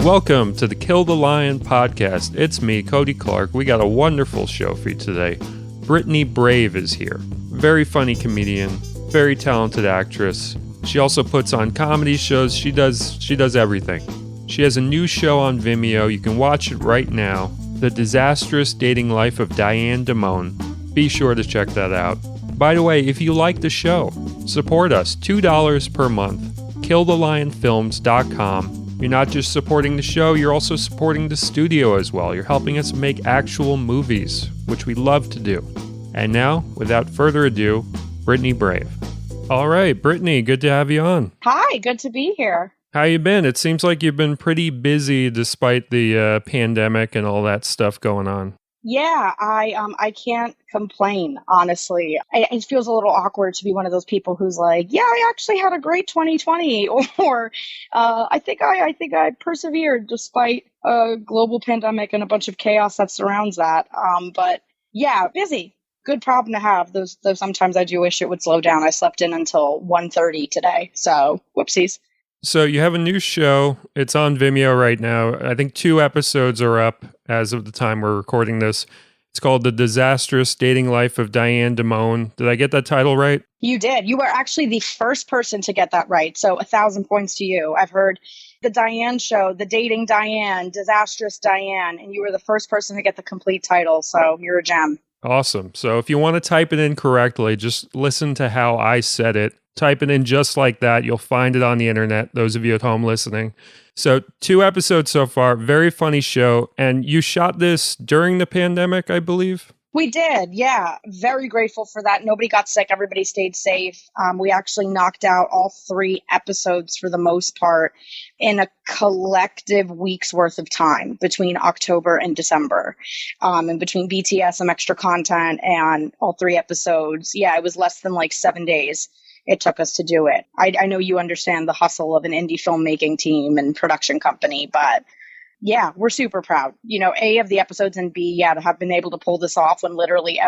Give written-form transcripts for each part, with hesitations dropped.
Welcome to the Kill the Lion podcast. It's me, Cody Clarke. We got a wonderful show for you today. Brittany Brave is here. Very funny comedian, very talented actress. She also puts on comedy shows. She does everything. She has a new show on Vimeo. You can watch it right now. The Disastrous Dating Life of Diane Dimon. Be sure to check that out. By the way, if you like the show, support us. $2 per month. KillTheLionFilms.com. You're not just supporting the show, you're also supporting the studio as well. You're helping us make actual movies, which we love to do. And now, without further ado, Brittany Brave. All right, Brittany, good to have you on. Hi, good to be here. How you been? It seems like you've been pretty busy despite the pandemic and all that stuff going on. Yeah, I can't complain, honestly. It feels a little awkward to be one of those people who's like, yeah, I actually had a great 2020, or I think I persevered despite a global pandemic and a bunch of chaos that surrounds that. But yeah, busy. Good problem to have. Though sometimes I do wish it would slow down. I slept in until 1:30 today, so whoopsies. So you have a new show. It's on Vimeo right now. I think 2 episodes are up as of the time we're recording this. It's called The Disastrous Dating Life of Diane Dimon. Did I get that title right? You did. You were actually the first person to get that right. So 1,000 points to you. I've heard the Diane show, The Dating Diane, Disastrous Diane, and you were the first person to get the complete title. So you're a gem. Awesome. So if you want to type it in correctly, just listen to how I said it. Type it in just like that. You'll find it on the internet, those of you at home listening. So 2 episodes so far. Very funny show. And you shot this during the pandemic, I believe? We did, yeah. Very grateful for that. Nobody got sick. Everybody stayed safe. We actually knocked out all 3 episodes for the most part in a collective week's worth of time between October and December. And between BTS, some extra content, and all 3 episodes. Yeah, it was less than like 7 days it took us to do it. I know you understand the hustle of an indie filmmaking team and production company, but yeah, we're super proud. You know, A, of the episodes, and B, yeah, to have been able to pull this off when literally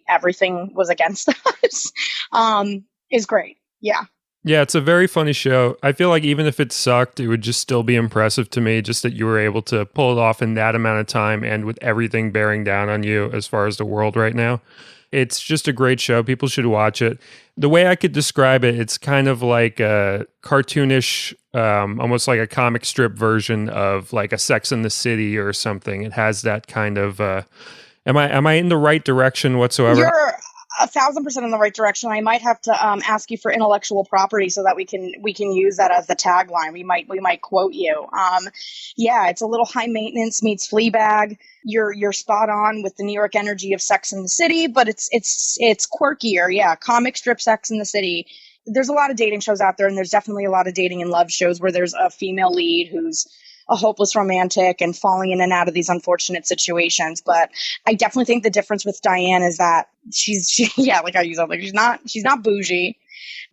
everything was against us is great. Yeah. Yeah, it's a very funny show. I feel like even if it sucked, it would just still be impressive to me just that you were able to pull it off in that amount of time and with everything bearing down on you as far as the world right now. It's just a great show. People should watch it. The way I could describe it, it's kind of like a cartoonish, almost like a comic strip version of like a Sex and the City or something. It has that kind of, am I in the right direction whatsoever? You're 1,000% in the right direction. I might have to ask you for intellectual property so that we can use that as the tagline. We might quote you. Yeah, it's a little high maintenance meets Fleabag. You're spot on with the New York energy of Sex and the City, but it's quirkier. Yeah, comic strip Sex and the City. There's a lot of dating shows out there, and there's definitely a lot of dating and love shows where there's a female lead who's a hopeless romantic and falling in and out of these unfortunate situations. But I definitely think the difference with Diane is that like I use it, like she's not bougie.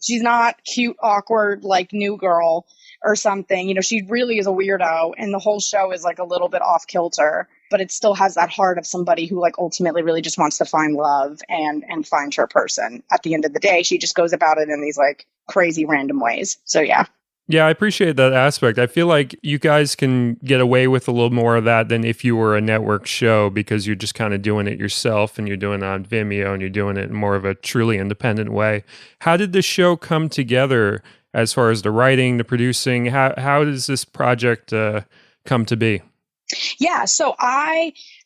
She's not cute, awkward, like new girl or something. You know, she really is a weirdo, and the whole show is like a little bit off kilter, but it still has that heart of somebody who like ultimately really just wants to find love and find her person. At the end of the day, she just goes about it in these like crazy random ways. So yeah. Yeah, I appreciate that aspect. I feel like you guys can get away with a little more of that than if you were a network show because you're just kind of doing it yourself and you're doing it on Vimeo and you're doing it in more of a truly independent way. How did the show come together as far as the writing, the producing? How does this project come to be? Yeah, so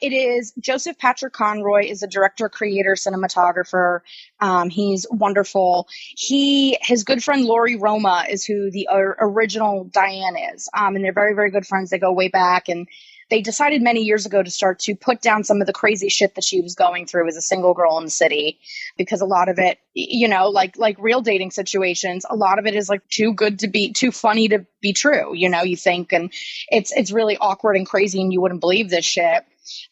it is Joseph Patrick Conroy is a director, creator, cinematographer. He's wonderful. His good friend Lori Roma is who the original Diane is. And they're very, very good friends. They go way back, and they decided many years ago to start to put down some of the crazy shit that she was going through as a single girl in the city, because a lot of it, you know, like real dating situations, a lot of it is like too funny to be true. You know, you think, and it's really awkward and crazy, and you wouldn't believe this shit.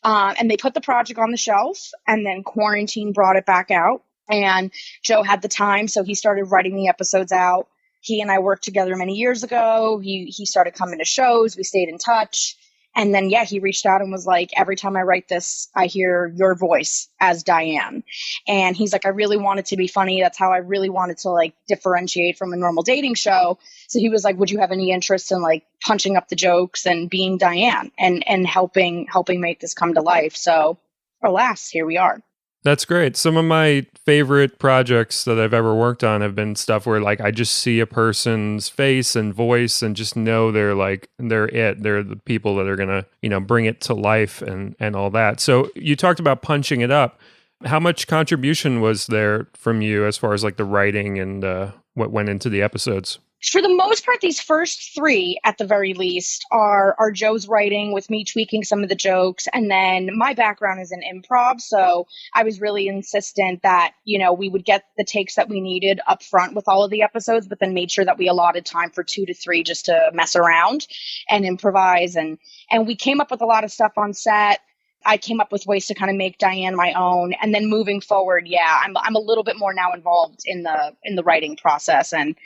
And they put the project on the shelf, and then quarantine brought it back out, and Joe had the time, so he started writing the episodes out. He and I worked together many years ago. He started coming to shows. We stayed in touch. And then, yeah, he reached out and was like, every time I write this, I hear your voice as Diane. And he's like, I really want it to be funny. That's how I really wanted to like differentiate from a normal dating show. So he was like, would you have any interest in like punching up the jokes and being Diane and helping make this come to life? So alas, here we are. That's great. Some of my favorite projects that I've ever worked on have been stuff where like I just see a person's face and voice and just know they're the people that are going to, bring it to life and all that. So you talked about punching it up. How much contribution was there from you as far as like the writing and what went into the episodes? For the most part, these first three, at the very least, are Joe's writing with me tweaking some of the jokes. And then my background is in improv. So I was really insistent that, we would get the takes that we needed up front with all of the episodes, but then made sure that we allotted time for 2 to 3 just to mess around and improvise. And we came up with a lot of stuff on set. I came up with ways to kind of make Diane my own. And then moving forward, yeah, I'm a little bit more now involved in the writing process. And,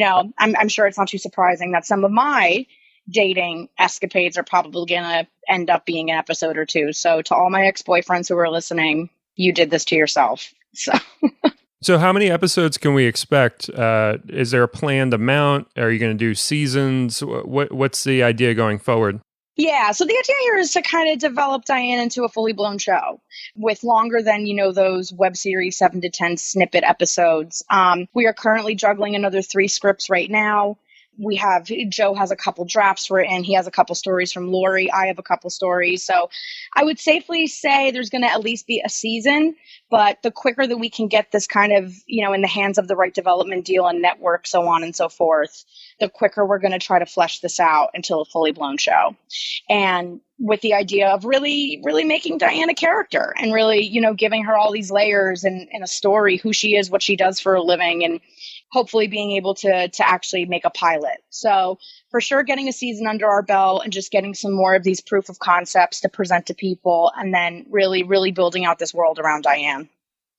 I'm sure it's not too surprising that some of my dating escapades are probably going to end up being an episode or two. So to all my ex-boyfriends who are listening, you did this to yourself. So how many episodes can we expect? Is there a planned amount? Are you going to do seasons? What's the idea going forward? Yeah, so the idea here is to kind of develop Diane into a fully blown show with longer than, those web series 7 to 10 snippet episodes. We are currently juggling another 3 scripts right now. Joe has a couple drafts written. He has a couple stories from Lori. I have a couple stories. So I would safely say there's going to at least be a season, but the quicker that we can get this kind of, in the hands of the right development deal and network, so on and so forth, the quicker we're going to try to flesh this out until a fully blown show. And with the idea of really, really making Diane a character and really, giving her all these layers and a story, who she is, what she does for a living, and hopefully being able to actually make a pilot. So for sure, getting a season under our belt and just getting some more of these proof of concepts to present to people, and then really, really building out this world around Diane.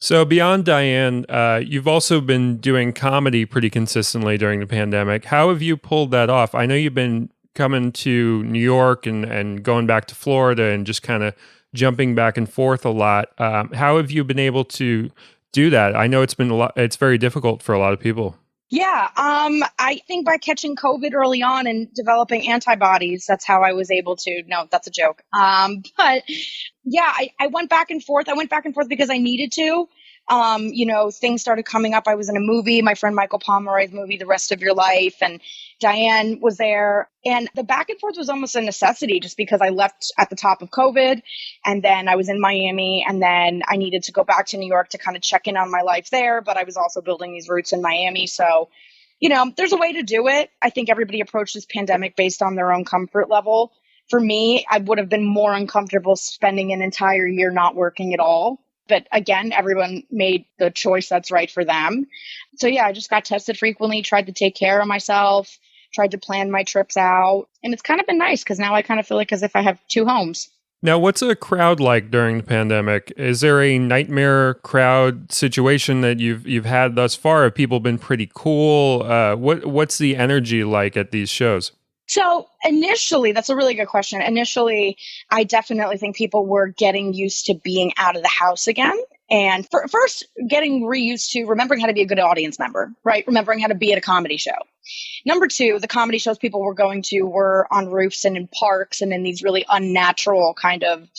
So beyond Diane, you've also been doing comedy pretty consistently during the pandemic. How have you pulled that off? I know you've been coming to New York and going back to Florida and just kind of jumping back and forth a lot. How have you been able to do that? I know it's very difficult for a lot of people. Yeah, I think by catching COVID early on and developing antibodies, that's how I was able to. No, that's a joke. But yeah, I went back and forth. I went back and forth because I needed to. Things started coming up. I was in a movie, my friend Michael Pomeroy's movie, The Rest of Your Life, and Diane was there. And the back and forth was almost a necessity just because I left at the top of COVID, and then I was in Miami, and then I needed to go back to New York to kind of check in on my life there. But I was also building these roots in Miami. So, there's a way to do it. I think everybody approached this pandemic based on their own comfort level. For me, I would have been more uncomfortable spending an entire year not working at all. But again, everyone made the choice that's right for them. So yeah, I just got tested frequently, tried to take care of myself, tried to plan my trips out. And it's kind of been nice because now I kind of feel like as if I have 2 homes. Now, what's a crowd like during the pandemic? Is there a nightmare crowd situation that you've had thus far? Have people been pretty cool? What's the energy like at these shows? So initially, that's a really good question. Initially, I definitely think people were getting used to being out of the house again. And first, getting reused to remembering how to be a good audience member, right? Remembering how to be at a comedy show. Number 2, the comedy shows people were going to were on roofs and in parks and in these really unnatural kind of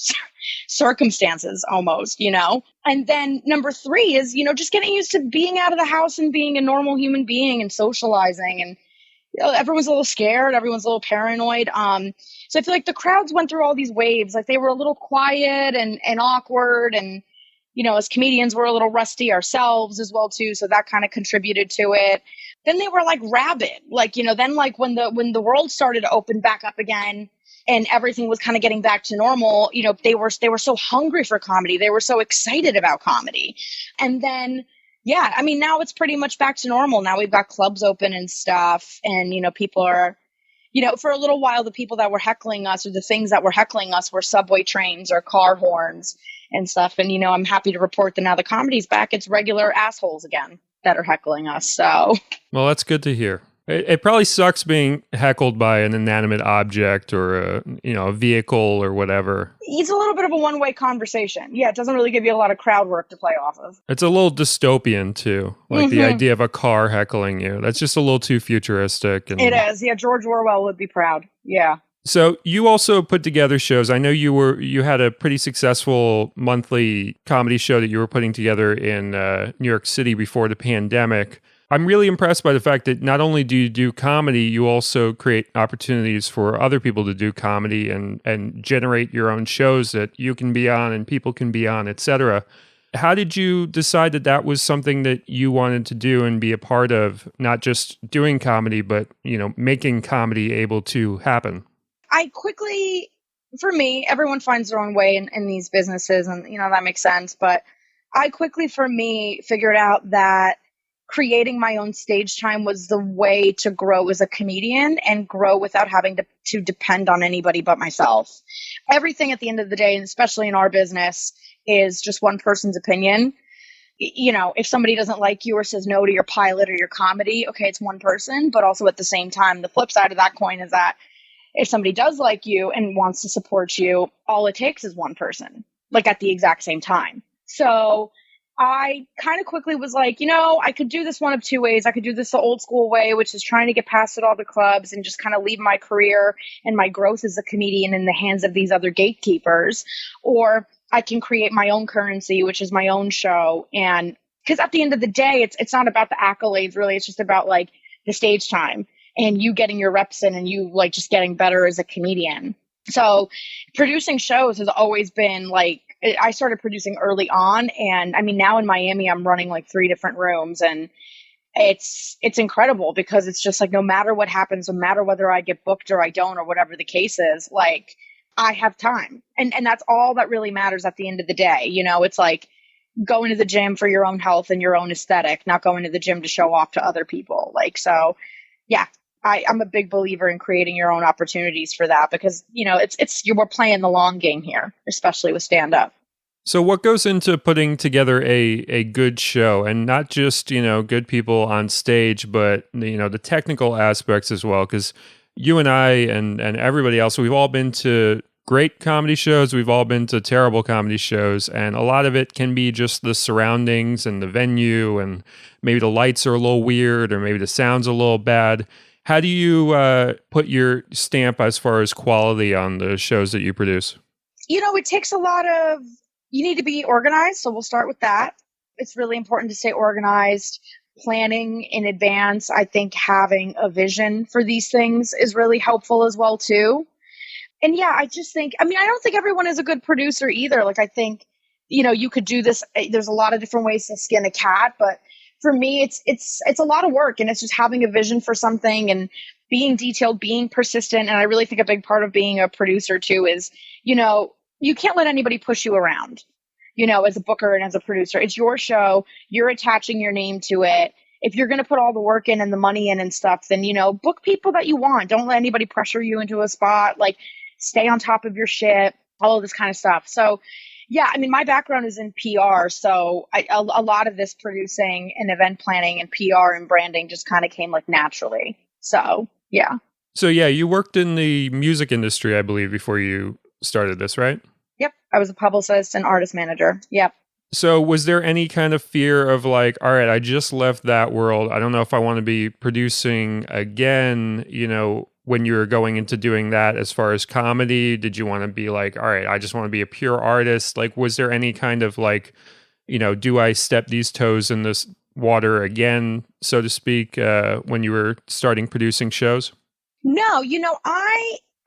circumstances almost, And then number 3 is, just getting used to being out of the house and being a normal human being and socializing. And everyone's a little scared. Everyone's a little paranoid. So I feel like the crowds went through all these waves. Like they were a little quiet and awkward. And, as comedians, we're a little rusty ourselves as well, too. So that kind of contributed to it. Then they were like rabid. Then like when the world started to open back up again and everything was kind of getting back to normal, they were so hungry for comedy. They were so excited about comedy. And then yeah, I mean, now it's pretty much back to normal. Now we've got clubs open and stuff. And, people are, for a little while, the people that were heckling us or the things that were heckling us were subway trains or car horns and stuff. And, I'm happy to report that now the comedy's back. It's regular assholes again that are heckling us. So, well, that's good to hear. It probably sucks being heckled by an inanimate object or a vehicle or whatever. It's a little bit of a one-way conversation. Yeah, it doesn't really give you a lot of crowd work to play off of. It's a little dystopian too, like the idea of a car heckling you. That's just a little too futuristic. It is. Yeah, George Orwell would be proud. Yeah. So you also put together shows. I know you had a pretty successful monthly comedy show that you were putting together in New York City before the pandemic. I'm really impressed by the fact that not only do you do comedy, you also create opportunities for other people to do comedy and generate your own shows that you can be on and people can be on, etc. How did you decide that that was something that you wanted to do and be a part of, not just doing comedy, but, making comedy able to happen? For me, everyone finds their own way in these businesses, and, that makes sense. But I quickly, for me, figured out that creating my own stage time was the way to grow as a comedian and grow without having to depend on anybody but myself. Everything at the end of the day, and especially in our business, is just one person's opinion. If somebody doesn't like you or says no to your pilot or your comedy, okay, it's one person. But also at the same time, the flip side of that coin is that if somebody does like you and wants to support you, all it takes is one person, like at the exact same time. So I kind of quickly was like, I could do this one of two ways. I could do this the old school way, which is trying to get past at all the clubs and just kind of leave my career and my growth as a comedian in the hands of these other gatekeepers. Or I can create my own currency, which is my own show. And because at the end of the day, it's not about the accolades, really. It's just about like the stage time and you getting your reps in and you like just getting better as a comedian. So producing shows has always been like, I started producing early on, and I mean, now in Miami, I'm running like 3 different rooms, and it's incredible because it's just like, no matter what happens, no matter whether I get booked or I don't, or whatever the case is, like I have time. And that's all that really matters at the end of the day. It's like going to the gym for your own health and your own aesthetic, not going to the gym to show off to other people. Like, so yeah. I'm a big believer in creating your own opportunities for that because, we're playing the long game here, especially with stand-up. So what goes into putting together a good show, and not just, good people on stage, but, the technical aspects as well? Because you and I and everybody else, we've all been to great comedy shows. We've all been to terrible comedy shows. And a lot of it can be just the surroundings and the venue, and maybe the lights are a little weird, or maybe the sound's a little bad. How do you put your stamp as far as quality on the shows that you produce? It takes you need to be organized. So we'll start with that. It's really important to stay organized, planning in advance. I think having a vision for these things is really helpful as well, too. And yeah, I just think, I don't think everyone is a good producer either. Like, I think, you could do this. There's a lot of different ways to skin a cat, but for me, it's a lot of work, and it's just having a vision for something and being detailed, being persistent. And I really think a big part of being a producer too is, you can't let anybody push you around, as a booker and as a producer. It's your show. You're attaching your name to it. If you're going to put all the work in and the money in and stuff, then, book people that you want. Don't let anybody pressure you into a spot. Like, stay on top of your shit, all of this kind of stuff. So yeah, my background is in PR, so a lot of this producing and event planning and PR and branding just kind of came like naturally. So yeah. So yeah, you worked in the music industry, I believe, before you started this, right? Yep. I was a publicist and artist manager. Yep. So was there any kind of fear of like, all right, I just left that world. I don't know if I want to be producing again, when you were going into doing that as far as comedy? Did you want to be like, all right, I just want to be a pure artist? Like, was there any kind of like, do I step these toes in this water again, so to speak, when you were starting producing shows? No,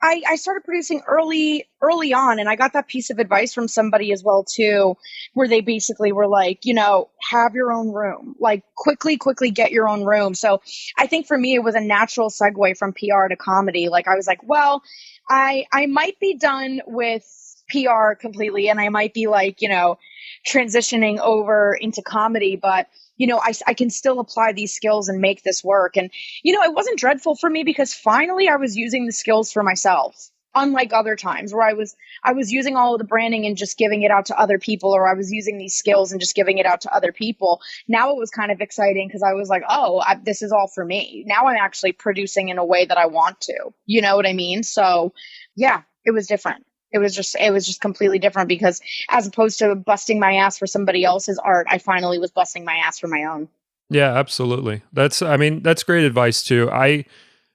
I started producing early on, and I got that piece of advice from somebody as well too, where they basically were like, have your own room, like quickly get your own room. So I think for me, it was a natural segue from PR to comedy. Like, I was like, well, I might be done with PR completely, and I might be like, transitioning over into comedy, but I can still apply these skills and make this work. And, it wasn't dreadful for me because finally I was using the skills for myself. unlike other times where I was using all of the branding and just giving it out to other people, or I was using these skills and just giving it out to other people. Now it was kind of exciting because I was like, oh, this is all for me. Now I'm actually producing in a way that I want to. You know what I mean? So yeah, it was different. It was just completely different because as opposed to busting my ass for somebody else's art, I finally was busting my ass for my own. Yeah, absolutely. That's great advice too. I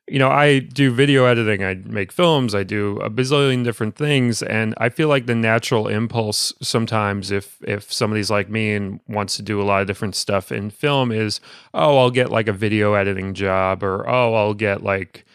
do video editing, I make films, I do a bazillion different things, and I feel like the natural impulse sometimes, if somebody's like me and wants to do a lot of different stuff in film, is, oh, I'll get like a video editing job, or oh, I'll get like,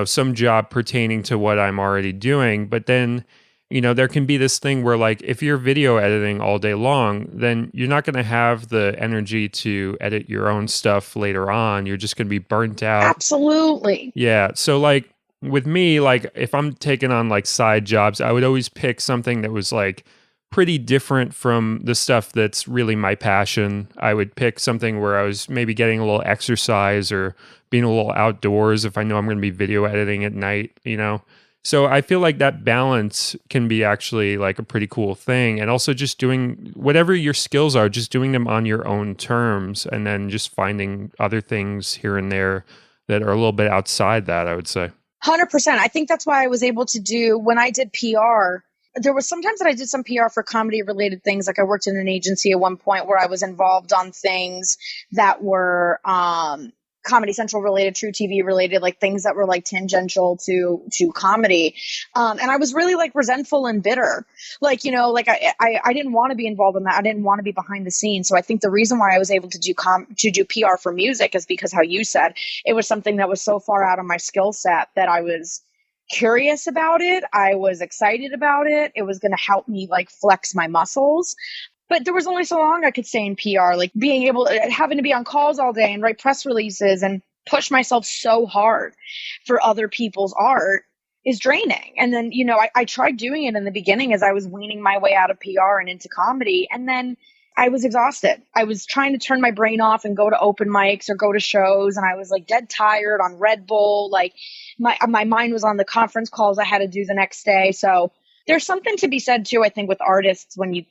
some job pertaining to what I'm already doing. But then, there can be this thing where, like, if you're video editing all day long, then you're not going to have the energy to edit your own stuff later on. You're just going to be burnt out. Absolutely. Yeah. So, like, with me, like, if I'm taking on like side jobs, I would always pick something that was like pretty different from the stuff that's really my passion. I would pick something where I was maybe getting a little exercise or being a little outdoors if I know I'm going to be video editing at night. So I feel like that balance can be actually like a pretty cool thing. And also just doing whatever your skills are, just doing them on your own terms, and then just finding other things here and there that are a little bit outside that, I would say. 100%. I think that's why I was able to do, when I did PR, there was sometimes that I did some PR for comedy related things. Like I worked in an agency at one point where I was involved on things that were, Comedy Central related, True TV related, like things that were like tangential to comedy. And I was really like resentful and bitter. Like, like I didn't want to be involved in that. I didn't want to be behind the scenes. So I think the reason why I was able to do PR for music is because, how you said, it was something that was so far out of my skill set that I was curious about it. I was excited about it. It was going to help me like flex my muscles. But there was only so long I could stay in PR, like having to be on calls all day and write press releases and push myself so hard for other people's art is draining. And then, I tried doing it in the beginning as I was weaning my way out of PR and into comedy. And then I was exhausted. I was trying to turn my brain off and go to open mics or go to shows. And I was like dead tired on Red Bull. Like my mind was on the conference calls I had to do the next day. So there's something to be said too, I think, with artists when you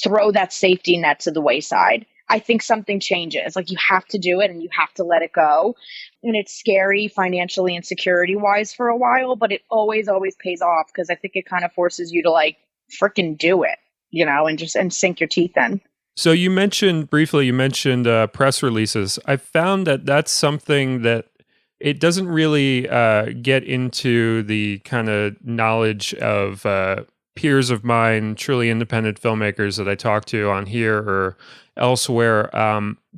throw that safety net to the wayside. I think something changes. Like you have to do it and you have to let it go. And it's scary financially and security wise for a while, but it always pays off because I think it kind of forces you to like freaking do it, and sink your teeth in. So you mentioned press releases. I found that that's something that it doesn't really get into the kind of knowledge of peers of mine, truly independent filmmakers that I talk to on here or elsewhere.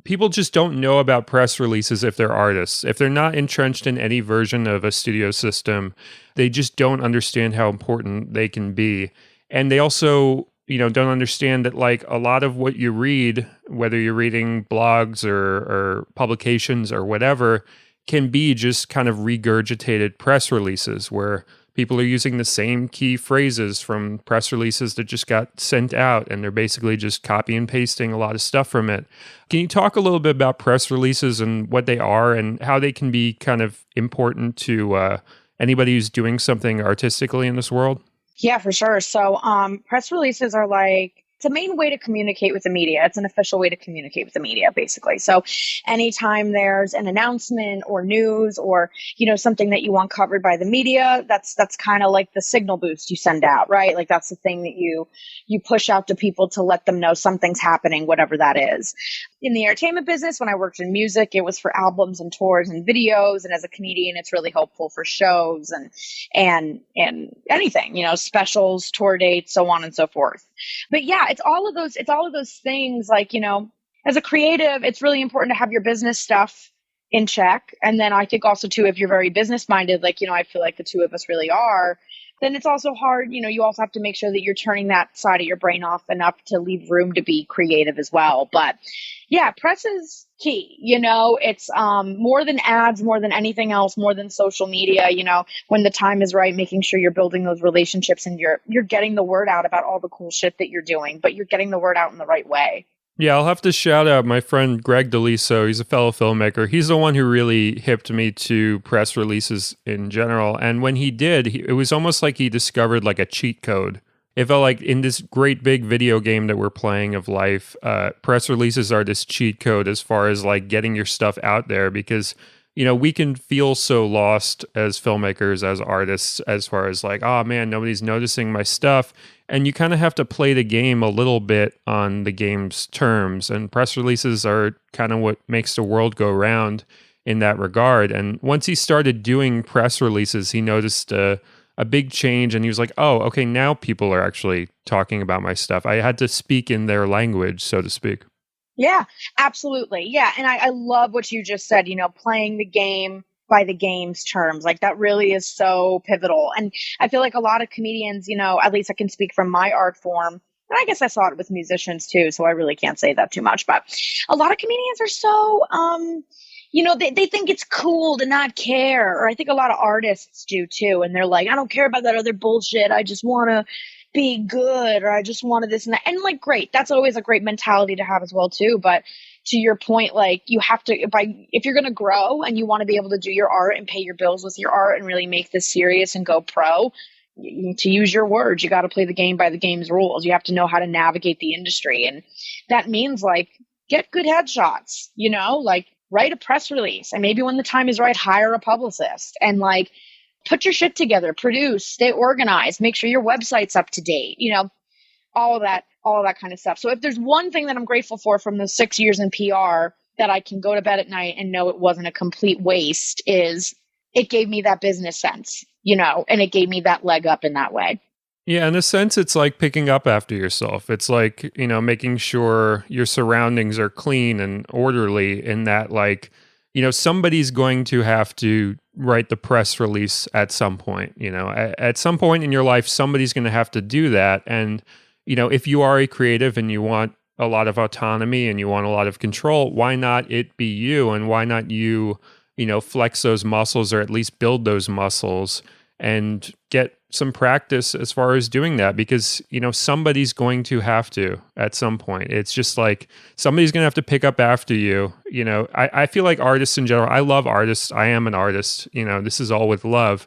People just don't know about press releases if they're artists. If they're not entrenched in any version of a studio system, they just don't understand how important they can be. And they also, don't understand that like a lot of what you read, whether you're reading blogs or publications or whatever, can be just kind of regurgitated press releases where people are using the same key phrases from press releases that just got sent out, and they're basically just copy and pasting a lot of stuff from it. Can you talk a little bit about press releases and what they are and how they can be kind of important to anybody who's doing something artistically in this world? Yeah, for sure. So press releases are like, it's a main way to communicate with the media. It's an official way to communicate with the media, basically. So anytime there's an announcement or news or, something that you want covered by the media, that's kind of like the signal boost you send out, right? Like that's the thing that you push out to people to let them know something's happening, whatever that is. In the entertainment business, when I worked in music, it was for albums and tours and videos. And as a comedian, it's really helpful for shows and anything, specials, tour dates, so on and so forth. But yeah, it's all of those things. Like, as a creative, it's really important to have your business stuff in check. And then I think also too, if you're very business minded, like, I feel like the two of us really are, then it's also hard. You also have to make sure that you're turning that side of your brain off enough to leave room to be creative as well. But yeah, press is key. It's more than ads, more than anything else, more than social media. When the time is right, making sure you're building those relationships and you're getting the word out about all the cool shit that you're doing, but you're getting the word out in the right way. Yeah, I'll have to shout out my friend Greg DeLiso. He's a fellow filmmaker. He's the one who really hipped me to press releases in general. And when he did, it was almost like he discovered like a cheat code. It felt like in this great big video game that we're playing of life, press releases are this cheat code as far as like getting your stuff out there because, we can feel so lost as filmmakers, as artists, as far as like, oh man, nobody's noticing my stuff. And you kind of have to play the game a little bit on the game's terms. And press releases are kind of what makes the world go round in that regard. And once he started doing press releases, he noticed a big change and he was like, oh, okay, now people are actually talking about my stuff. I had to speak in their language, so to speak. Yeah, absolutely. Yeah. And I love what you just said, playing the game by the game's terms. Like that really is so pivotal. And I feel like a lot of comedians, at least I can speak from my art form. And I guess I saw it with musicians too, so I really can't say that too much. But a lot of comedians are so, they think it's cool to not care. Or I think a lot of artists do too. And they're like, I don't care about that other bullshit. I just want to be good, or I just wanted this and that. And like, great. That's always a great mentality to have as well too. But to your point, like you have to, if you're going to grow and you want to be able to do your art and pay your bills with your art and really make this serious and go pro, to use your words, you got to play the game by the game's rules. You have to know how to navigate the industry. And that means like, get good headshots, like write a press release. And maybe when the time is right, hire a publicist and like, put your shit together, produce, stay organized, make sure your website's up to date, all of that kind of stuff. So if there's one thing that I'm grateful for from those 6 years in PR that I can go to bed at night and know it wasn't a complete waste is it gave me that business sense, and it gave me that leg up in that way. Yeah, in a sense, it's like picking up after yourself. It's like, making sure your surroundings are clean and orderly in that, like, somebody's going to have to write the press release at some point. At some point in your life, somebody's going to have to do that. And, if you are a creative and you want a lot of autonomy and you want a lot of control, why not it be you? And why not you, flex those muscles or at least build those muscles and get some practice as far as doing that? Because, somebody's going to have to at some point. It's just like somebody's going to have to pick up after you. I feel like artists in general, I love artists. I am an artist. This is all with love.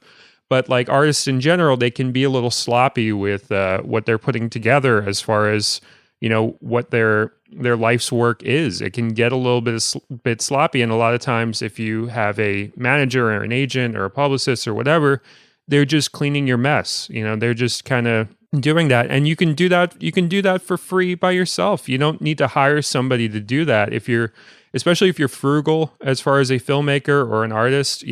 But like artists in general, they can be a little sloppy with what they're putting together as far as, what their life's work is. It can get a little bit sloppy. And a lot of times if you have a manager or an agent or a publicist or whatever, they're just cleaning your mess. They're just kind of doing that. And you can do that. You can do that for free by yourself. You don't need to hire somebody to do that. Especially if you're frugal as far as a filmmaker or an artist,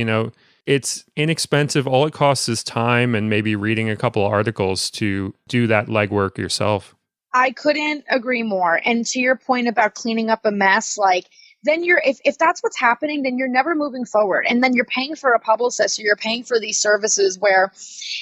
it's inexpensive. All it costs is time and maybe reading a couple articles to do that legwork yourself. I couldn't agree more. And to your point about cleaning up a mess, like then if that's what's happening, then you're never moving forward. And then you're paying for a publicist or you're paying for these services where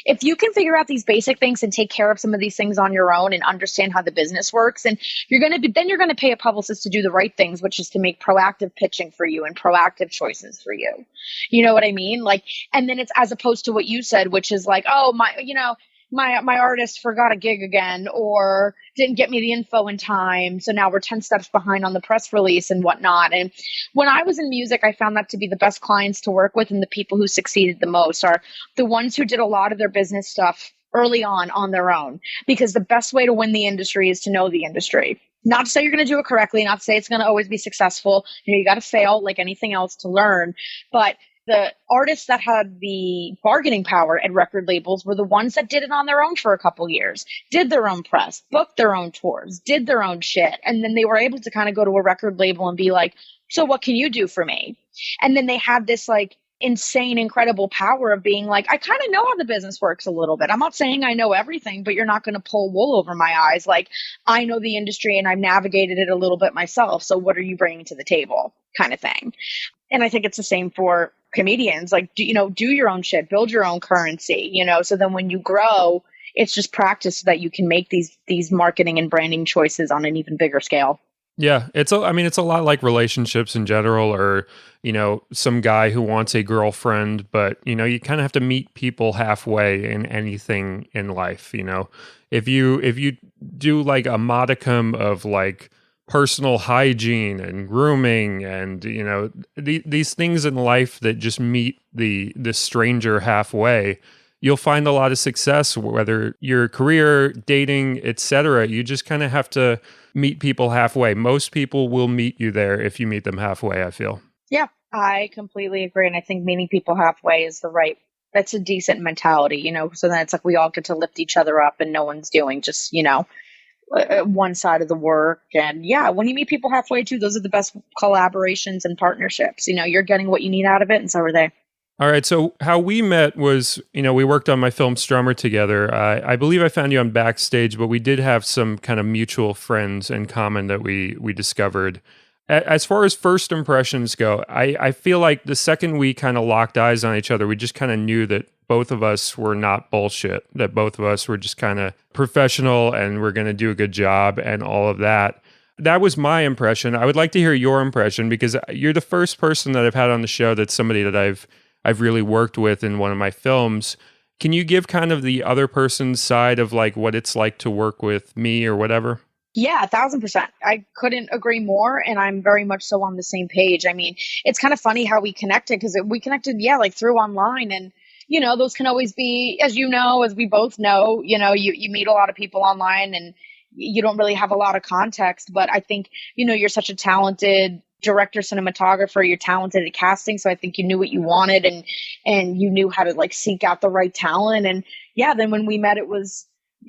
if you can figure out these basic things and take care of some of these things on your own and understand how the business works, and you're going to pay a publicist to do the right things, which is to make proactive pitching for you and proactive choices for you. You know what I mean? Like, and then it's as opposed to what you said, which is like, oh my artist forgot a gig again or didn't get me the info in time. So now we're 10 steps behind on the press release and whatnot. And when I was in music, I found that to be the best clients to work with, and the people who succeeded the most are the ones who did a lot of their business stuff early on their own, because the best way to win the industry is to know the industry. Not to say you're going to do it correctly, not to say it's going to always be successful. You got to fail like anything else to learn. But the artists that had the bargaining power at record labels were the ones that did it on their own for a couple years, did their own press, booked their own tours, did their own shit. And then they were able to kind of go to a record label and be like, so what can you do for me? And then they had this like insane, incredible power of being like, I kind of know how the business works a little bit. I'm not saying I know everything, but you're not going to pull wool over my eyes. Like, I know the industry and I've navigated it a little bit myself. So what are you bringing to the table, kind of thing? And I think it's the same for comedians. Like, do your own shit, build your own currency, so then when you grow, it's just practice so that you can make these marketing and branding choices on an even bigger scale. Yeah, it's a lot like relationships in general, or, some guy who wants a girlfriend, but, you kind of have to meet people halfway in anything in life. If you do like a modicum of like personal hygiene and grooming and, these things in life that just meet the stranger halfway, you'll find a lot of success, whether your career, dating, etc. You just kind of have to meet people halfway. Most people will meet you there if you meet them halfway, I feel. Yeah, I completely agree. And I think meeting people halfway is that's a decent mentality, so then it's like we all get to lift each other up and no one's doing just, one side of the work. And yeah, when you meet people halfway too, those are the best collaborations and partnerships. You're getting what you need out of it, and so are they. All right. So how we met was, we worked on my film Strummer together. I believe I found you on Backstage, but we did have some kind of mutual friends in common that we discovered. As far as first impressions go, I feel like the second we kind of locked eyes on each other, we just kind of knew that both of us were not bullshit, that both of us were just kind of professional and we're going to do a good job and all of that. That was my impression. I would like to hear your impression because you're the first person that I've had on the show that's somebody that I've really worked with in one of my films. Can you give kind of the other person's side of like what it's like to work with me or whatever? Yeah, 1,000%. I couldn't agree more. And I'm very much so on the same page. I mean, it's kind of funny how we connected because we connected, like through online. And, those can always be, as as we both know, you meet a lot of people online and you don't really have a lot of context. But I think, you're such a talented director, cinematographer, you're talented at casting. So I think you knew what you wanted and you knew how to like seek out the right talent. And yeah, then when we met,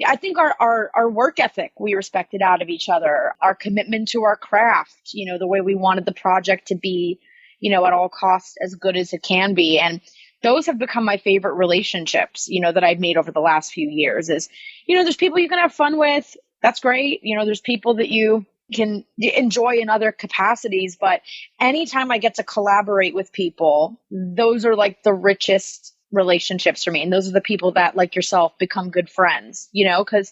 I think our work ethic, we respected out of each other, our commitment to our craft, the way we wanted the project to be, at all costs as good as it can be. And those have become my favorite relationships, that I've made over the last few years is, there's people you can have fun with. That's great. There's people that you can enjoy in other capacities. But anytime I get to collaborate with people, those are like the richest relationships for me. And those are the people that, like yourself, become good friends, because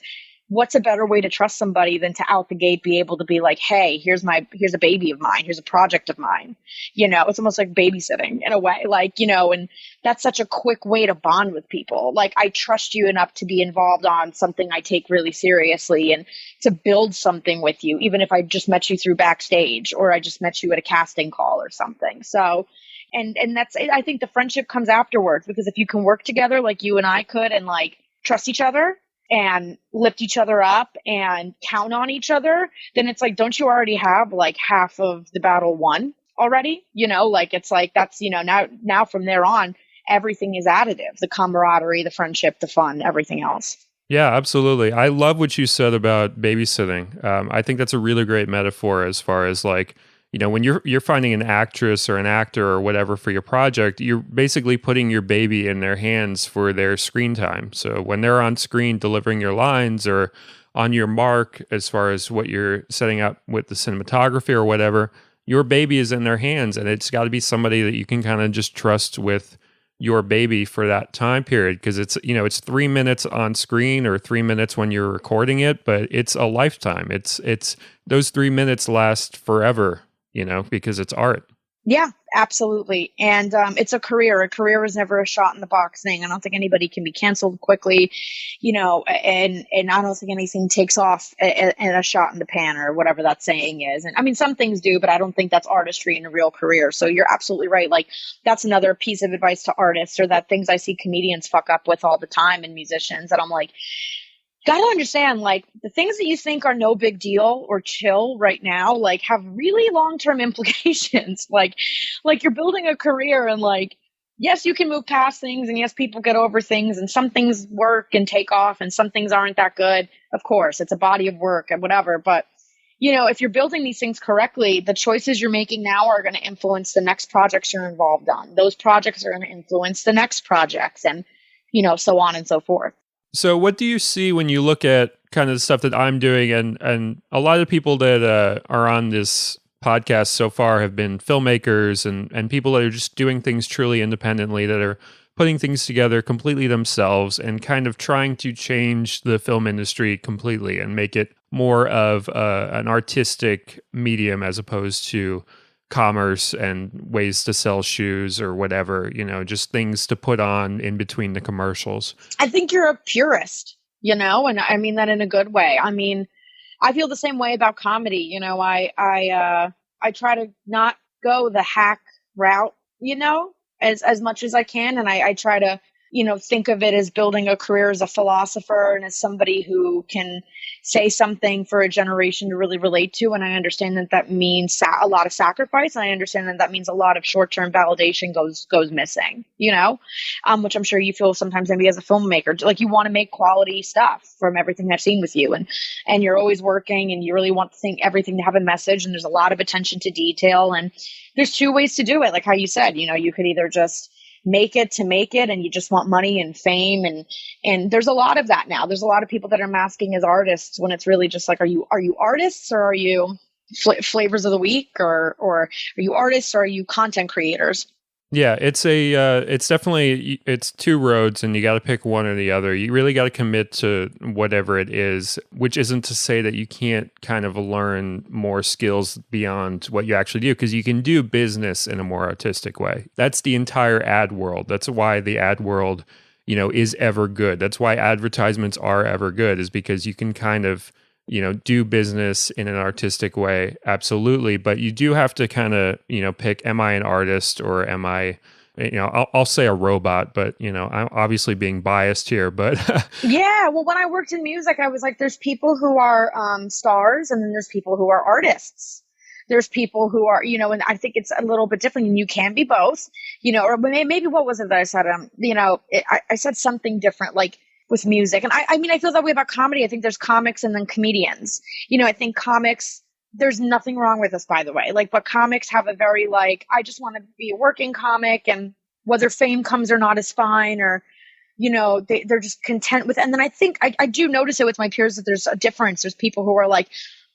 what's a better way to trust somebody than to out the gate be able to be like, hey, here's a baby of mine, here's a project of mine. It's almost like babysitting in a way, like, and that's such a quick way to bond with people. Like, I trust you enough to be involved on something I take really seriously and to build something with you, even if I just met you through Backstage or I just met you at a casting call or something. So and that's, I think the friendship comes afterwards, because if you can work together like you and I could and like trust each other and lift each other up and count on each other, then it's like, don't you already have like half of the battle won already? Like it's like, that's, now from there on, everything is additive, the camaraderie, the friendship, the fun, everything else. Yeah, absolutely. I love what you said about babysitting. I think that's a really great metaphor as far as like, when you're finding an actress or an actor or whatever for your project, you're basically putting your baby in their hands for their screen time. So when they're on screen delivering your lines or on your mark as far as what you're setting up with the cinematography or whatever, your baby is in their hands, and it's got to be somebody that you can kind of just trust with your baby for that time period, because it's 3 minutes on screen or 3 minutes when you're recording it, but it's a lifetime. It's those 3 minutes last forever, because it's art. Yeah, absolutely. And it's a career. A career is never a shot in the box thing. I don't think anybody can be canceled quickly, and I don't think anything takes off in a shot in the pan or whatever that saying is. And I mean, some things do, but I don't think that's artistry in a real career. So you're absolutely right. Like, that's another piece of advice to artists, or that things I see comedians fuck up with all the time, and musicians, that I'm like, gotta understand, like, the things that you think are no big deal or chill right now, like, have really long-term implications. like you're building a career, and like, yes, you can move past things, and yes, people get over things, and some things work and take off, and some things aren't that good. Of course, it's a body of work and whatever. But, if you're building these things correctly, the choices you're making now are going to influence the next projects you're involved on. Those projects are going to influence the next projects, and, so on and so forth. So what do you see when you look at kind of the stuff that I'm doing, and a lot of people that are on this podcast so far have been filmmakers and people that are just doing things truly independently, that are putting things together completely themselves and kind of trying to change the film industry completely and make it more of an artistic medium as opposed to commerce and ways to sell shoes or whatever, just things to put on in between the commercials. I think you're a purist, and I mean that in a good way. I mean, I feel the same way about comedy. You know, I try to not go the hack route, you know, as much as I can. And I try to, you know, think of it as building a career as a philosopher and as somebody who can say something for a generation to really relate to. And I understand that that means a lot of sacrifice. And I understand that that means a lot of short-term validation goes missing, you know, which I'm sure you feel sometimes maybe as a filmmaker, like you want to make quality stuff from everything I've seen with you. And you're always working and you really want to think everything to have a message. And there's a lot of attention to detail. And there's two ways to do it. Like how you said, you know, you could either just make it to make it and you just want money and fame, and there's a lot of that now. There's a lot of people that are masking as artists when it's really just like, are you artists, or are you flavors of the week, or are you artists, or are you content creators? Yeah, it's definitely, it's two roads and you got to pick one or the other. You really got to commit to whatever it is, which isn't to say that you can't kind of learn more skills beyond what you actually do, because you can do business in a more artistic way. That's the entire ad world. That's why the ad world, you know, is ever good. That's why advertisements are ever good, is because you can kind of, you know, do business in an artistic way. Absolutely. But you do have to kind of, you know, pick, am I an artist or am I, you know, I'll say a robot, but, you know, I'm obviously being biased here, but. Yeah. Well, when I worked in music, I was like, there's people who are stars, and then there's people who are artists. There's people who are, you know, and I think it's a little bit different, and you can be both, you know, or maybe what was it that I said? You know, I said something different, like, with music. And I mean, I feel that way about comedy. I think there's comics and then comedians. You know, I think comics, there's nothing wrong with this, by the way. Like, but comics have a very, like, I just want to be a working comic, and whether fame comes or not is fine, or, you know, they're just content with. And then I think I do notice it with my peers that there's a difference. There's people who are like,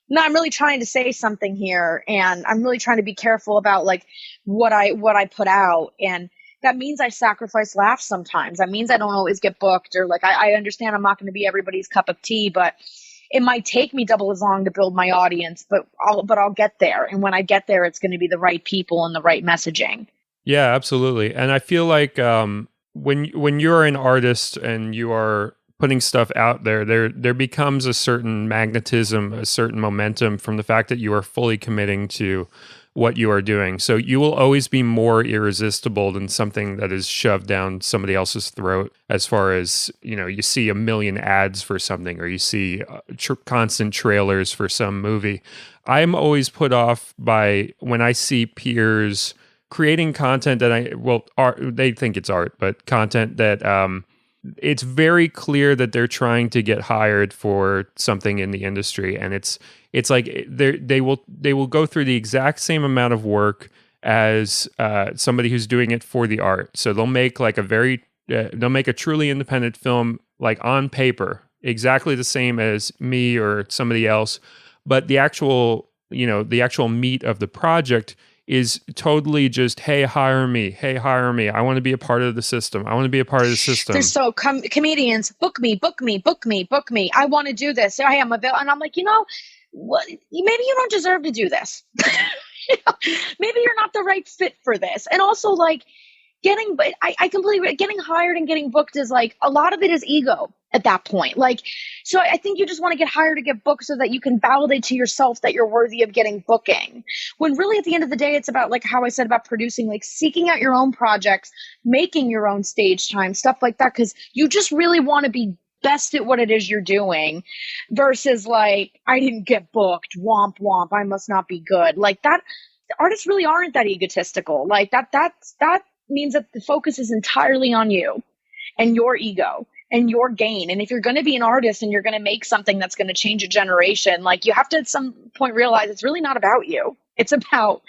no, I'm really trying to say something here, and I'm really trying to be careful about like what I put out. And that means I sacrifice laughs sometimes. That means I don't always get booked, or like, I understand I'm not going to be everybody's cup of tea, but it might take me double as long to build my audience, but I'll get there. And when I get there, it's going to be the right people and the right messaging. Yeah, absolutely. And I feel like when you're an artist and you are putting stuff out there becomes a certain magnetism, a certain momentum from the fact that you are fully committing to what you are doing. So you will always be more irresistible than something that is shoved down somebody else's throat, as far as, you know, you see a million ads for something, or you see constant trailers for some movie. I'm always put off by when I see peers creating content that they think it's art, but content that it's very clear that they're trying to get hired for something in the industry, and it's like they will go through the exact same amount of work as somebody who's doing it for the art. So they'll make like they'll make a truly independent film, like on paper, exactly the same as me or somebody else, but the actual meat of the project is totally just, hey, hire me. Hey, hire me. I want to be a part of the system. I want to be a part of the system. There's so comedians, book me. I want to do this. I am available. And I'm like, you know, maybe you don't deserve to do this. You know, maybe you're not the right fit for this. And also, like, I completely, getting hired and getting booked is like, a lot of it is ego at that point. Like, so I think you just want to get hired to get booked so that you can validate to yourself that you're worthy of getting booking. When really at the end of the day, it's about, like how I said about producing, like seeking out your own projects, making your own stage time, stuff like that. Cause you just really want to be best at what it is you're doing, versus like, I didn't get booked, womp womp, I must not be good. Like that, artists really aren't that egotistical. Like that means that the focus is entirely on you and your ego and your gain. And if you're going to be an artist and you're going to make something that's going to change a generation, like, you have to at some point realize it's really not about you. It's about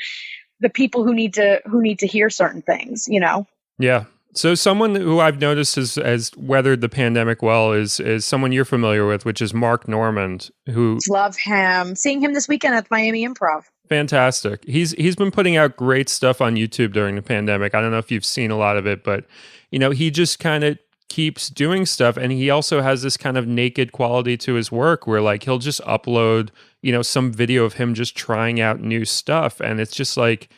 the people who need to hear certain things, you know? Yeah. So someone who I've noticed has weathered the pandemic well is someone you're familiar with, which is Mark Normand, who... Love him. Seeing him this weekend at Miami Improv. Fantastic. He's been putting out great stuff on YouTube during the pandemic. I don't know if you've seen a lot of it, but, you know, he just kind of keeps doing stuff. And he also has this kind of naked quality to his work where, like, he'll just upload, you know, some video of him just trying out new stuff. And it's just like,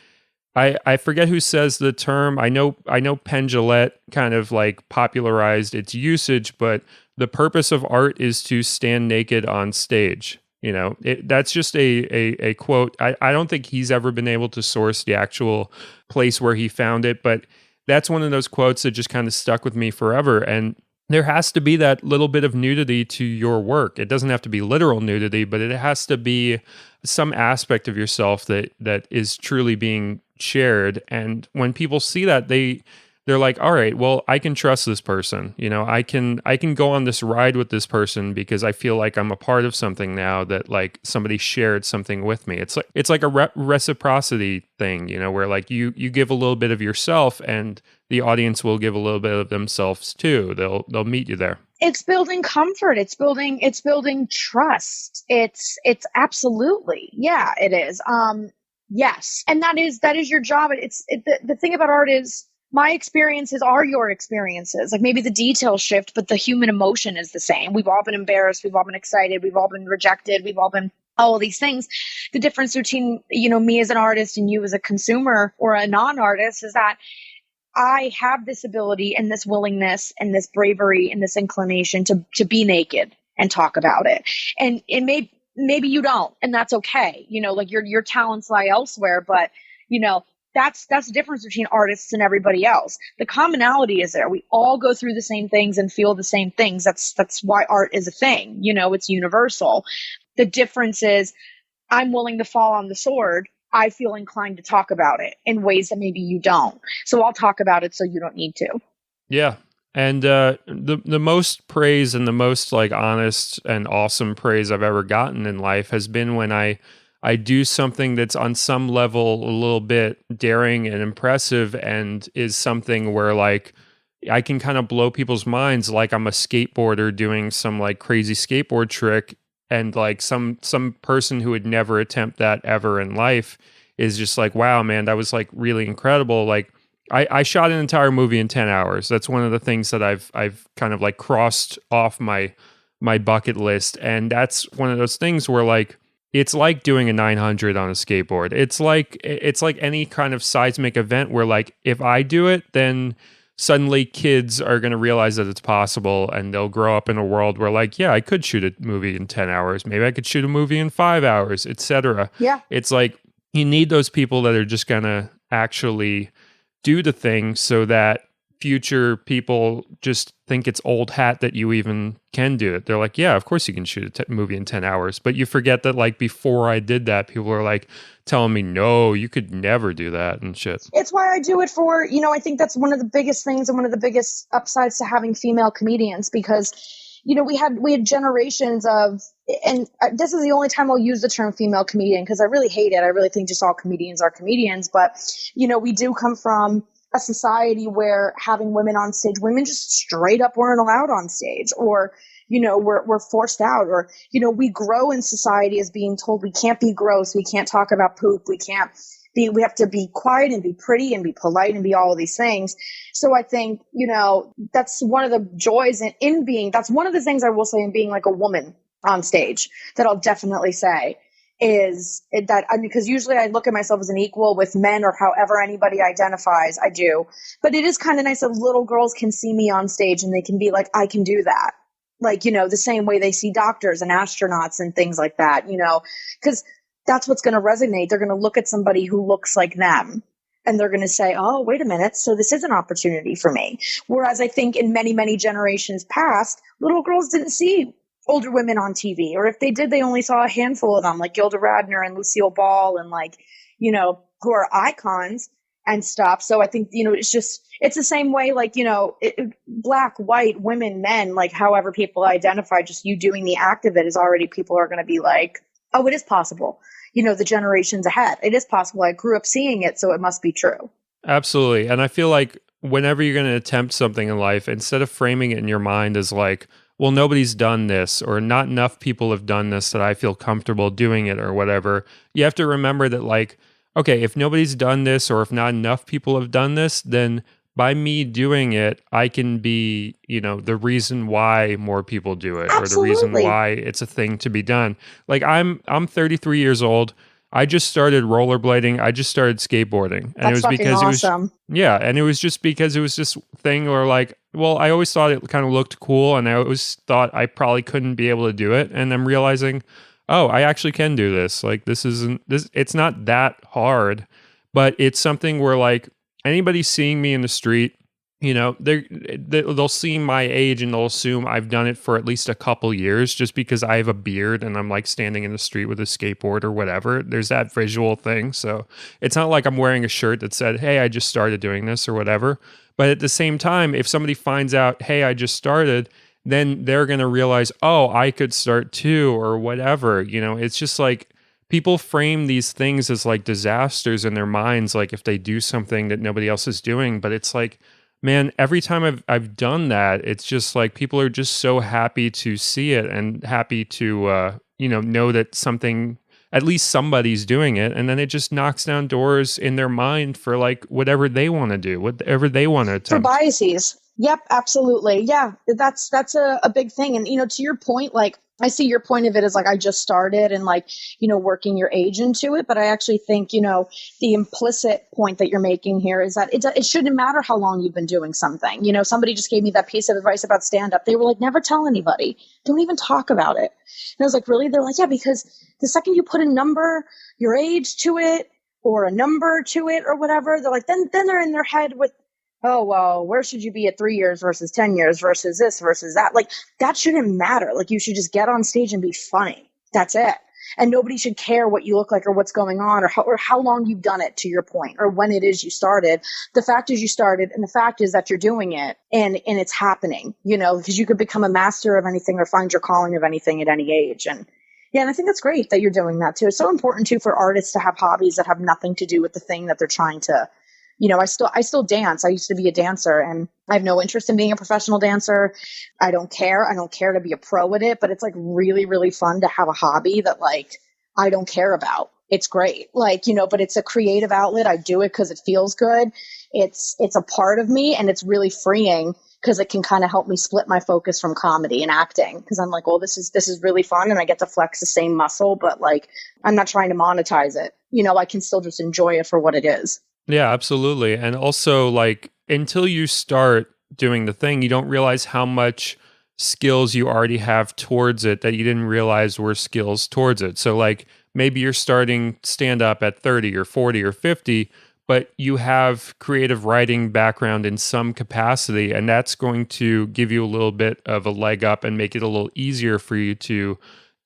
I forget who says the term. I know Penn Jillette kind of like popularized its usage, but the purpose of art is to stand naked on stage. That's just a quote. I don't think he's ever been able to source the actual place where he found it, but that's one of those quotes that just kind of stuck with me forever. And there has to be that little bit of nudity to your work. It doesn't have to be literal nudity, but it has to be some aspect of yourself that is truly being shared. And when people see that, they're like, all right, well, I can trust this person. I can go on this ride with this person because I feel like I'm a part of something now, that like somebody shared something with me. It's like a reciprocity thing, where like you give a little bit of yourself and the audience will give a little bit of themselves too. They'll meet you there. It's building comfort. It's building trust. It's absolutely. Yeah, it is. Yes. And that is your job. The thing about art is, my experiences are your experiences. Like maybe the details shift, but the human emotion is the same. We've all been embarrassed. We've all been excited. We've all been rejected. We've all been all of these things. The difference between, me as an artist and you as a consumer or a non-artist is that I have this ability and this willingness and this bravery and this inclination to be naked and talk about it. And maybe you don't, and that's okay. Like your talents lie elsewhere, but that's the difference between artists and everybody else. The commonality is there. We all go through the same things and feel the same things. That's why art is a thing. It's universal. The difference is I'm willing to fall on the sword. I feel inclined to talk about it in ways that maybe you don't. So I'll talk about it so you don't need to. Yeah. And the most praise and the most like honest and awesome praise I've ever gotten in life has been when I do something that's on some level a little bit daring and impressive, and is something where like I can kind of blow people's minds, like I'm a skateboarder doing some like crazy skateboard trick, and like some person who would never attempt that ever in life is just like, wow, man, that was like really incredible. Like I shot an entire movie in 10 hours. That's one of the things that I've kind of like crossed off my bucket list. And that's one of those things where like, it's like doing a 900 on a skateboard. It's like any kind of seismic event where like, if I do it, then suddenly kids are going to realize that it's possible, and they'll grow up in a world where like, yeah, I could shoot a movie in 10 hours. Maybe I could shoot a movie in 5 hours, etc. Yeah. It's like, you need those people that are just going to actually do the thing so that future people just think it's old hat that you even can do it. They're like, yeah, of course you can shoot a movie in 10 hours. But you forget that like before I did that, people were like telling me, no, you could never do that and shit. It's why I do it for, I think that's one of the biggest things and one of the biggest upsides to having female comedians, because, we had generations of, and this is the only time I'll use the term female comedian because I really hate it. I really think just all comedians are comedians. But, we do come from a society where having women on stage, women just straight up weren't allowed on stage, or, we're forced out, or, we grow in society as being told we can't be gross. We can't talk about poop. We have to be quiet and be pretty and be polite and be all of these things. So I think, that's one of the joys in being, that's one of the things I will say in being like a woman on stage that I'll definitely say. Is that because usually I look at myself as an equal with men or however anybody identifies, I do. But it is kind of nice that little girls can see me on stage and they can be like, I can do that. Like, the same way they see doctors and astronauts and things like that, because that's what's going to resonate. They're going to look at somebody who looks like them and they're going to say, oh, wait a minute. So this is an opportunity for me. Whereas I think in many, many generations past, little girls didn't see older women on TV, or if they did, they only saw a handful of them, like Gilda Radner and Lucille Ball, and like, who are icons and stuff. So I think, it's the same way, like, black, white, women, men, like however people identify, just you doing the act of it is already, people are going to be like, oh, it is possible. The generations ahead, it is possible. I grew up seeing it, so it must be true. Absolutely. And I feel like whenever you're going to attempt something in life, instead of framing it in your mind as like, well, nobody's done this, or not enough people have done this that I feel comfortable doing it, or whatever, you have to remember that like, okay, if nobody's done this, or if not enough people have done this, then by me doing it, I can be, the reason why more people do it. Absolutely. Or the reason why it's a thing to be done. Like I'm 33 years old. I just started rollerblading. I just started skateboarding. And That's it was because awesome. and it was just because it was this thing where like, well, I always thought it kind of looked cool, and I always thought I probably couldn't be able to do it. And I'm realizing, oh, I actually can do this. Like it's not that hard, but it's something where like anybody seeing me in the street, they'll see my age and they'll assume I've done it for at least a couple years just because I have a beard and I'm like standing in the street with a skateboard or whatever. There's that visual thing. So it's not like I'm wearing a shirt that said, hey, I just started doing this or whatever. But at the same time, if somebody finds out, hey, I just started, then they're going to realize, oh, I could start too or whatever. It's just like people frame these things as like disasters in their minds, like if they do something that nobody else is doing. But it's like, man, every time I've done that, it's just like people are just so happy to see it and happy to know that something, at least somebody's doing it, and then it just knocks down doors in their mind for like whatever they want to do, whatever they want to attempt. For biases. Yep, absolutely. Yeah, that's a big thing. And to your point, like I see your point of it as like I just started and like working your age into it, but I actually think the implicit point that you're making here is that it shouldn't matter how long you've been doing something. Somebody just gave me that piece of advice about stand up. They were like, never tell anybody, don't even talk about it. And I was like, really? They're like, yeah, because the second you put a number, your age to it, or a number to it, or whatever, they're like, then they're in their head with, oh, well, where should you be at 3 years versus 10 years versus this versus that? Like, that shouldn't matter. Like, you should just get on stage and be funny. That's it. And nobody should care what you look like or what's going on or how long you've done it, to your point, or when it is you started. The fact is you started, and the fact is that you're doing it and it's happening, because you could become a master of anything or find your calling of anything at any age. And yeah, and I think that's great that you're doing that too. It's so important too for artists to have hobbies that have nothing to do with the thing that they're trying to I still dance. I used to be a dancer, and I have no interest in being a professional dancer. I don't care. I don't care to be a pro at it, but it's like really, really fun to have a hobby that like I don't care about. It's great. Like, but it's a creative outlet. I do it because it feels good. It's a part of me, and it's really freeing because it can kind of help me split my focus from comedy and acting. Because I'm like, well, this is really fun, and I get to flex the same muscle, but like I'm not trying to monetize it. I can still just enjoy it for what it is. Yeah, absolutely. And also, like, until you start doing the thing, you don't realize how much skills you already have towards it that you didn't realize were skills towards it. So, like, maybe you're starting stand up at 30 or 40 or 50, but you have creative writing background in some capacity, and that's going to give you a little bit of a leg up and make it a little easier for you to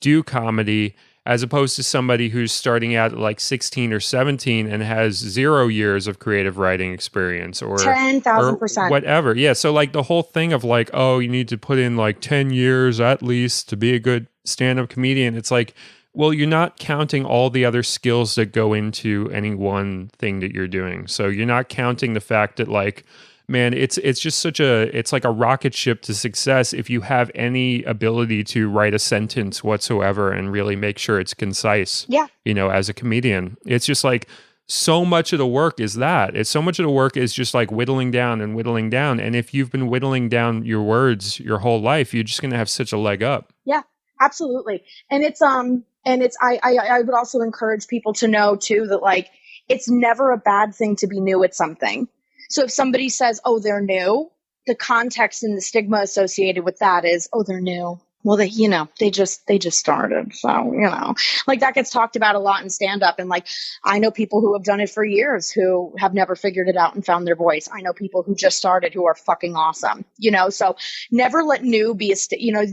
do comedy, as opposed to somebody who's starting out at like 16 or 17 and has 0 years of creative writing experience or 10,000%. whatever. Yeah. So like the whole thing of like, oh, you need to put in like 10 years at least to be a good stand-up comedian. It's like, well, you're not counting all the other skills that go into any one thing that you're doing. So you're not counting the fact that like, man, it's just it's like a rocket ship to success if you have any ability to write a sentence whatsoever and really make sure it's concise. Yeah. As a comedian, it's just like so much of the work is that. It's so much of the work is just like whittling down and whittling down. And if you've been whittling down your words your whole life, you're just going to have such a leg up. Yeah, absolutely. And I would also encourage people to know too that like it's never a bad thing to be new at something. So if somebody says, oh, they're new, the context and the stigma associated with that is, oh, they're new. Well, they just started. So, like that gets talked about a lot in stand up. And like, I know people who have done it for years who have never figured it out and found their voice. I know people who just started who are fucking awesome, so never let new be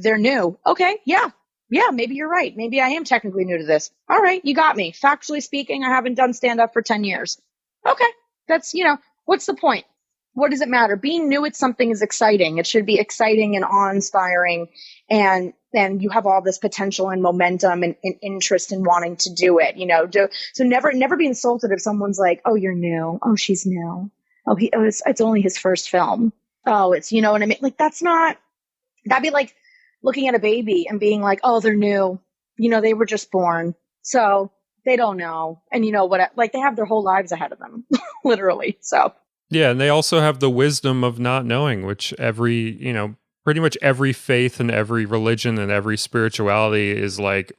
they're new. Okay. Yeah, maybe you're right. Maybe I am technically new to this. All right. You got me. Factually speaking, I haven't done stand up for 10 years. Okay. That's, what's the point? What does it matter? Being new at something is exciting. It should be exciting and awe-inspiring. And you have all this potential and momentum and interest in wanting to do it, so never be insulted if someone's like, oh, you're new. Oh, she's new. Oh, it's only his first film. Oh, it's, what I mean? Like, that'd be like looking at a baby and being like, oh, they're new. They were just born. So they don't know. And they have their whole lives ahead of them, literally. So. Yeah. And they also have the wisdom of not knowing, which pretty much every faith and every religion and every spirituality is like,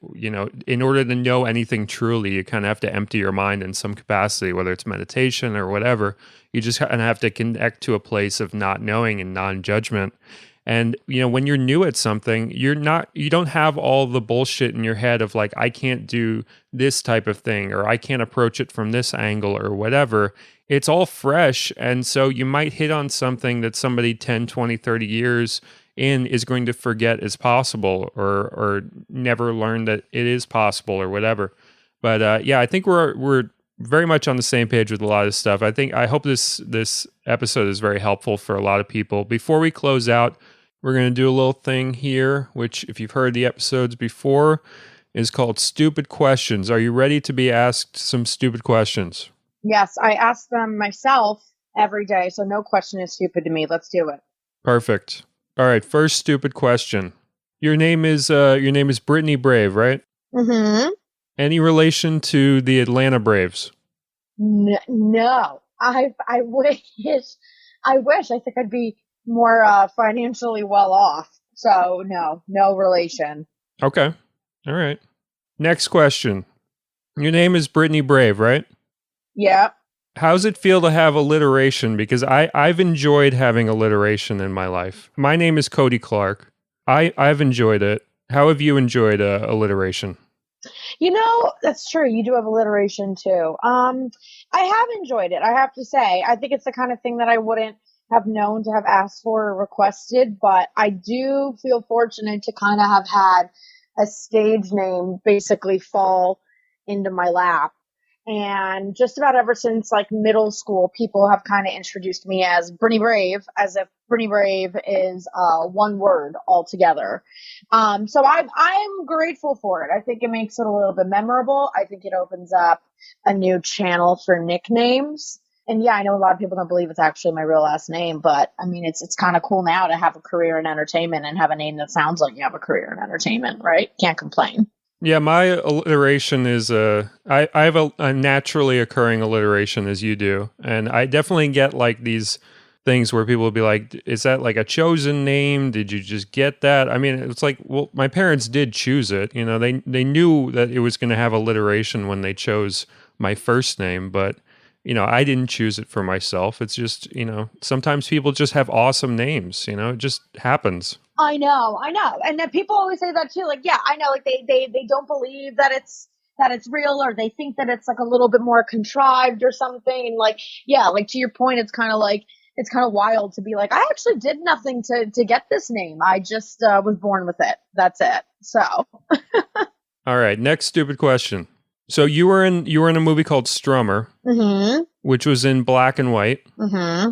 in order to know anything truly, you kind of have to empty your mind in some capacity, whether it's meditation or whatever. You just kind of have to connect to a place of not knowing and non-judgment. And, when you're new at something, you don't have all the bullshit in your head of like, I can't do this type of thing, or I can't approach it from this angle or whatever. It's all fresh. And so you might hit on something that somebody 10, 20, 30 years in is going to forget is possible, or never learn that it is possible or whatever. But I think we're very much on the same page with a lot of stuff. I hope this episode is very helpful for a lot of people. Before we close out, we're going to do a little thing here, which if you've heard the episodes before, is called Stupid Questions. Are you ready to be asked some stupid questions? Yes, I ask them myself every day, so no question is stupid to me. Let's do it. Perfect. All right, first stupid question. Your name is Brittany Brave, right? Mm-hmm. Any relation to the Atlanta Braves? No. I wish. I think I'd be more financially well off. So no relation. Okay. All right. Next question. Your name is Brittany Brave, right? Yeah. How's it feel to have alliteration? Because I've enjoyed having alliteration in my life. My name is Cody Clarke. I've enjoyed it. How have you enjoyed alliteration? That's true. You do have alliteration too. I have enjoyed it. I have to say, I think it's the kind of thing that I wouldn't have known to have asked for or requested, but I do feel fortunate to kind of have had a stage name basically fall into my lap. And just about ever since like middle school, people have kind of introduced me as Brittany Brave, as if Brittany Brave is one word altogether. So I'm grateful for it. I think it makes it a little bit memorable. I think it opens up a new channel for nicknames. And yeah, I know a lot of people don't believe it's actually my real last name, but I mean, it's kind of cool now to have a career in entertainment and have a name that sounds like you have a career in entertainment, right? Can't complain. Yeah, my alliteration is I have a naturally occurring alliteration as you do, and I definitely get like these things where people will be like, "Is that like a chosen name? Did you just get that?" I mean, it's like, well, my parents did choose it. They knew that it was going to have alliteration when they chose my first name, but I didn't choose it for myself. It's just sometimes people just have awesome names. It just happens. I know. And then people always say that too. Like, yeah, I know. Like they don't believe that it's real, or they think that it's like a little bit more contrived or something. And like, yeah, like to your point, it's kind of wild to be like, I actually did nothing to get this name. I just was born with it. That's it. So. All right. Next stupid question. So you were in a movie called Strummer, Mm-hmm. which was in black and white. Mm-hmm.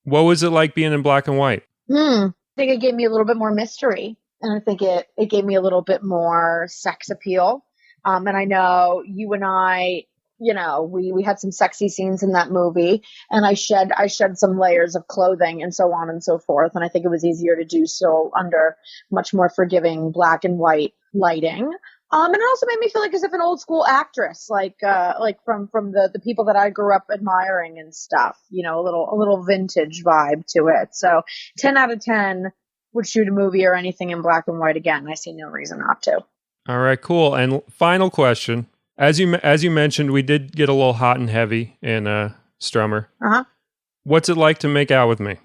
What was it like being in black and white? I think it gave me a little bit more mystery, and I think it gave me a little bit more sex appeal. And I know you and I, we had some sexy scenes in that movie, and I shed some layers of clothing and so on and so forth. And I think it was easier to do so under much more forgiving black and white lighting. And it also made me feel like as if an old school actress, like from the people that I grew up admiring and stuff, a little vintage vibe to it. So 10 out of 10 would shoot a movie or anything in black and white again. I see no reason not to. All right, cool. And final question. As you mentioned, we did get a little hot and heavy in Strummer. Uh-huh. What's it like to make out with me?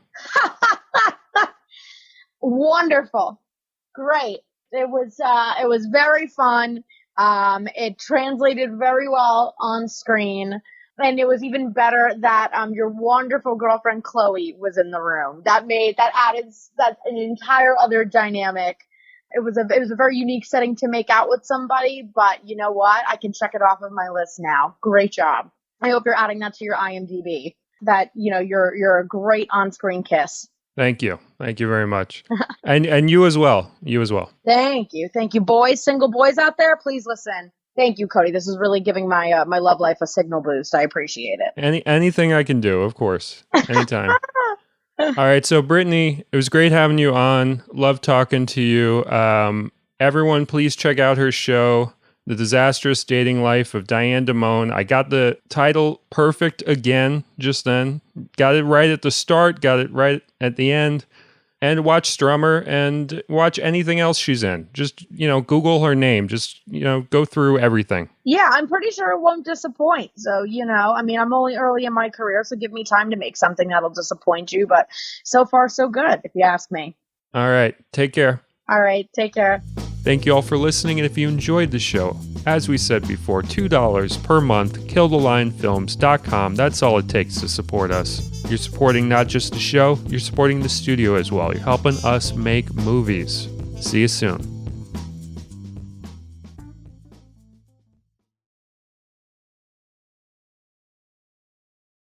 Wonderful. Great. It was very fun. It translated very well on screen, and it was even better that your wonderful girlfriend Chloe was in the room. That added an entire other dynamic. It was a very unique setting to make out with somebody, but you know what? I can check it off of my list now. Great job. I hope you're adding that to your IMDb. That you're a great on-screen kiss. Thank you very much, and you as well. Thank you, boys, single boys out there, please listen. Thank you, Cody. This is really giving my my love life a signal boost. I appreciate it. Anything I can do, of course, anytime. All right, so Brittany, it was great having you on. Love talking to you. Everyone, please check out her show, The Disastrous Dating Life of Diane Dimon. I got the title perfect again just then. Got it right at the start, got it right at the end. And watch Strummer and watch anything else she's in. Just, Google her name. Just, go through everything. Yeah, I'm pretty sure it won't disappoint. So, I'm only early in my career, so give me time to make something that'll disappoint you. But so far, so good, if you ask me. All right. Take care. All right. Take care. Thank you all for listening, and if you enjoyed the show, as we said before, $2 per month, killthelionfilms.com. That's all it takes to support us. You're supporting not just the show, you're supporting the studio as well. You're helping us make movies. See you soon.